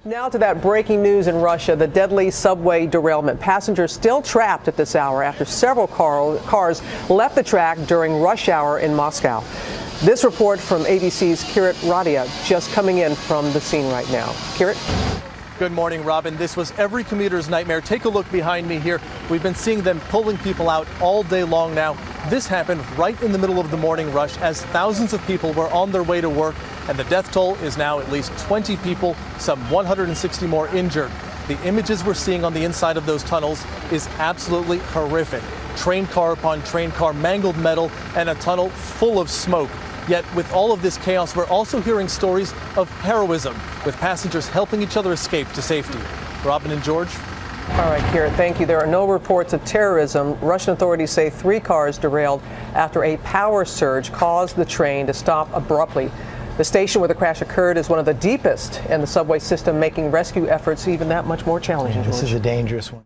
Now to that breaking news in Russia, the deadly subway derailment. Passengers still trapped at this hour after several cars left the track during rush hour in Moscow. This report from ABC's Kirit Radia just coming in from the scene right now. Kirit? Good morning, Robin. This was every commuter's nightmare. Take a look behind me here. We've been seeing them pulling people out all day long now. This happened right in the middle of the morning rush as thousands of people were on their way to work, and the death toll is now at least 20 people, some 160 more injured. The images we're seeing on the inside of those tunnels is absolutely horrific. Train car upon train car, mangled metal, and a tunnel full of smoke. Yet with all of this chaos, we're also hearing stories of heroism, with passengers helping each other escape to safety. Robin and George. All right, Kirit, thank you. There are no reports of terrorism. Russian authorities say 3 cars derailed after a power surge caused the train to stop abruptly. The station where the crash occurred is one of the deepest in the subway system, making rescue efforts even that much more challenging. This is a dangerous one.